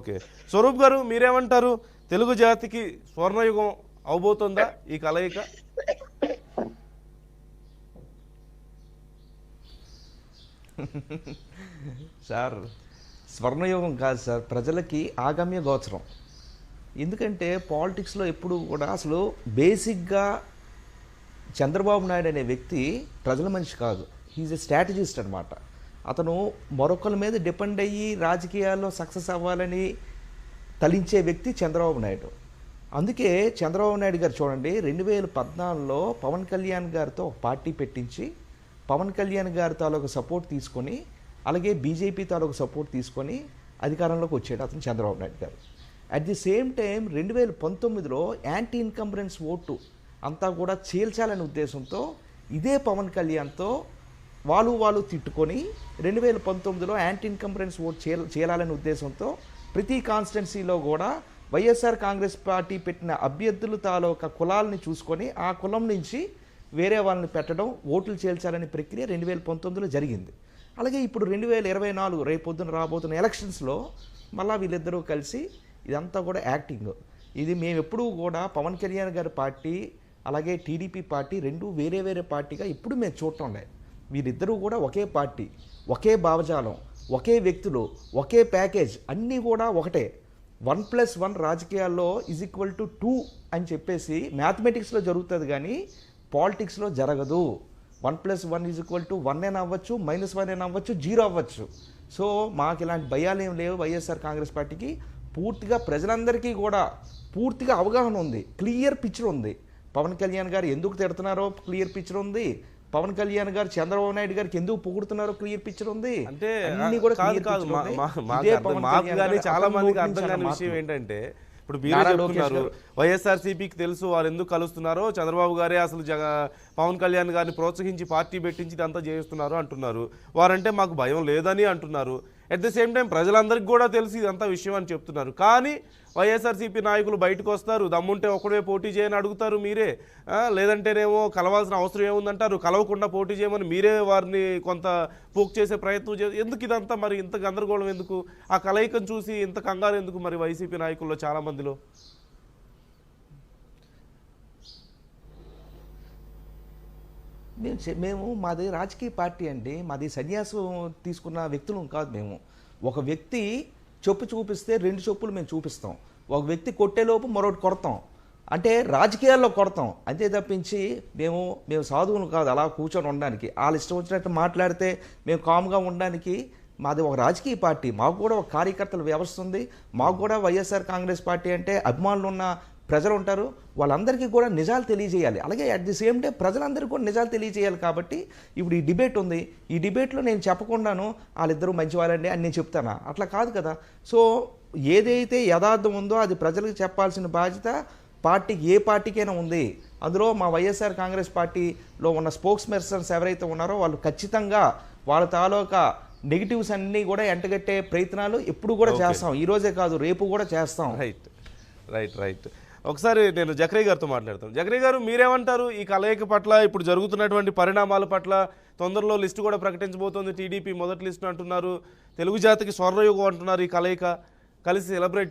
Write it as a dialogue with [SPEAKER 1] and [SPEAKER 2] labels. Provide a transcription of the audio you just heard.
[SPEAKER 1] Okay. Swaroop గారు మీరేమంటారు? తెలుగు జాతికి స్వర్ణయుగం అవబోతుందా ఈ కలయిక?
[SPEAKER 2] సార్ స్వర్ణయుగం కాదు సార్, ప్రజలకి ఆగమ్య గోచరం. ఎందుకంటే పాలిటిక్స్లో ఎప్పుడు కూడా అసలు బేసిక్గా చంద్రబాబు నాయుడు అనే వ్యక్తి ప్రజల మనిషి కాదు. హీజ్ ఎ స్ట్రాటజిస్ట్ అనమాట. అతను మరొకరి మీద డిపెండ్ అయ్యి రాజకీయాల్లో సక్సెస్ అవ్వాలని తలించే వ్యక్తి చంద్రబాబు నాయుడు. అందుకే చంద్రబాబు నాయుడు గారు చూడండి, 2014లో పవన్ కళ్యాణ్ గారితో ఒక పార్టీ పెట్టించి పవన్ కళ్యాణ్ గారి తాలూకు సపోర్ట్ తీసుకొని, అలాగే బీజేపీ తాలూకు సపోర్ట్ తీసుకొని అధికారంలోకి వచ్చాడు అతను Chandrababu Naidu garu. At the same time 2019లో యాంటీ ఇన్కంబరెన్స్ ఓటు అంతా కూడా చీల్చాలనే ఉద్దేశంతో ఇదే పవన్ కళ్యాణ్తో వాళ్ళు తిట్టుకొని 2019లో యాంటీ ఇన్కంబరెన్స్ ఓట్ చేయాలనే ఉద్దేశంతో ప్రతి కాన్స్టిట్యున్సీలో కూడా వైఎస్ఆర్ కాంగ్రెస్ పార్టీ పెట్టిన అభ్యర్థులు తాలూకా కులాలని చూసుకొని ఆ కులం నుంచి వేరే వాళ్ళని పెట్టడం, ఓట్లు చేల్చాలనే ప్రక్రియ 2019లో జరిగింది. అలాగే ఇప్పుడు 2024 రేపొద్దున రాబోతున్న ఎలక్షన్స్లో మళ్ళీ వీళ్ళిద్దరూ కలిసి ఇదంతా కూడా యాక్టింగ్. ఇది మేము ఎప్పుడూ కూడా పవన్ కళ్యాణ్ గారి పార్టీ అలాగే టీడీపీ పార్టీ రెండు వేరే వేరే పార్టీగా ఇప్పుడు మేము చూడటం లేదు. వీరిద్దరూ కూడా ఒకే పార్టీ, ఒకే భావజాలం, ఒకే వ్యక్తులు, ఒకే ప్యాకేజ్, అన్నీ కూడా ఒకటే. 1+1 రాజకీయాల్లో =2 అని చెప్పేసి మ్యాథమెటిక్స్లో జరుగుతుంది, కానీ పాలిటిక్స్లో జరగదు. 1+1 1 అయినా అవ్వచ్చు, -1 అయినా అవ్వచ్చు, 0 అవ్వచ్చు. సో మాకు ఇలాంటి భయాలు ఏం లేవు. వైఎస్ఆర్ కాంగ్రెస్ పార్టీకి పూర్తిగా ప్రజలందరికీ కూడా పూర్తిగా అవగాహన ఉంది, క్లియర్ పిక్చర్ ఉంది. పవన్ కళ్యాణ్ గారు ఎందుకు తిడుతున్నారో క్లియర్ పిక్చర్ ఉంది. పవన్ కళ్యాణ్ గారు చంద్రబాబు నాయుడు గారికి ఎందుకు పొగుడుతున్నారో క్లియర్ పిక్చర్ ఉంది.
[SPEAKER 1] అంటే
[SPEAKER 2] అన్ని కూడా
[SPEAKER 1] మాకు కానీ చాలా మందికి అర్థం కాని విషయం ఏంటంటే, ఇప్పుడు మీరే చెప్తున్నారు వైఎస్ఆర్సీపీకి తెలుసు వారు ఎందుకు కలుస్తున్నారో, చంద్రబాబు గారే అసలు పవన్ కళ్యాణ్ గారిని ప్రోత్సహించి పార్టీ పెట్టించి ఇదంతా చేస్తున్నారు అంటున్నారు. వారంటే మాకు భయం లేదని అంటున్నారు. అట్ ద సేమ్ టైం ప్రజలందరికీ కూడా తెలుసు ఇదంతా విషయం అని చెప్తున్నారు. కానీ వైఎస్ఆర్సీపీ నాయకులు బయటకు వస్తారు, దమ్ముంటే ఒకడే పోటీ చేయని అడుగుతారు మీరే, లేదంటేనేమో కలవాల్సిన అవసరం ఏముందంటారు, కలవకుండా పోటీ చేయమని మీరే వారిని కొంత పోక్ చేసే ప్రయత్నం ఎందుకు ఇదంతా? మరి ఇంత గందరగోళం ఎందుకు? ఆ కలయికను చూసి ఇంత కంగారు ఎందుకు మరి వైసీపీ నాయకుల్లో చాలా మందిలో?
[SPEAKER 2] మేము మాది రాజకీయ పార్టీ అండి. మాది సన్యాసం తీసుకున్న వ్యక్తులు కాదు. మేము ఒక వ్యక్తి చెప్పు చూపిస్తే 2 చెప్పులు మేము చూపిస్తాం. ఒక వ్యక్తి కొట్టేలోపు మరొకటి కొడతాం. అంటే రాజకీయాల్లో కొడతాం అంతే తప్పించి మేము సాధువులు కాదు అలా కూర్చొని ఉండడానికి. వాళ్ళు ఇష్టం వచ్చినట్టు మాట్లాడితే మేము కామ్గా ఉండడానికి. మాది ఒక రాజకీయ పార్టీ, మాకు కూడా ఒక కార్యకర్తల వ్యవస్థ ఉంది. మాకు కూడా వైఎస్ఆర్ కాంగ్రెస్ పార్టీ అంటే అభిమానులు ఉన్న ప్రజలు ఉంటారు. వాళ్ళందరికీ కూడా నిజాలు తెలియజేయాలి. అలాగే అట్ ది సేమ్ డే ప్రజలందరికీ కూడా నిజాలు తెలియజేయాలి. కాబట్టి ఇప్పుడు ఈ డిబేట్ ఉంది. ఈ డిబేట్లో నేను చెప్పకుండాను వాళ్ళిద్దరూ మంచి వాళ్ళండి అని నేను చెప్తానా? అట్లా కాదు కదా. సో ఏదైతే యథార్థం ఉందో అది ప్రజలకు చెప్పాల్సిన బాధ్యత పార్టీకి, ఏ పార్టీకైనా ఉంది. అందులో మా వైఎస్ఆర్ కాంగ్రెస్ పార్టీలో ఉన్న స్పోక్స్ పర్సన్స్ ఎవరైతే ఉన్నారో వాళ్ళు ఖచ్చితంగా వాళ్ళ తాలూకా నెగిటివ్స్ అన్నీ కూడా ఎంటగట్టే ప్రయత్నాలు ఎప్పుడు కూడా చేస్తాం. ఈ రోజే కాదు, రేపు కూడా చేస్తాం.
[SPEAKER 1] రైట్. ఒకసారి నేను జక్రయ్య గారితో మాట్లాడతాను. జక్రయ్య గారు మీరేమంటారు ఈ కలయిక పట్ల, ఇప్పుడు జరుగుతున్నటువంటి పరిణామాల పట్ల? తొందరలో లిస్టు కూడా ప్రకటించబోతోంది టీడీపీ, మొదటి లిస్టు అంటున్నారు. తెలుగు జాతికి స్వర్ణయుగం అంటున్నారు ఈ కలయిక. కలిసి సెలబ్రేట్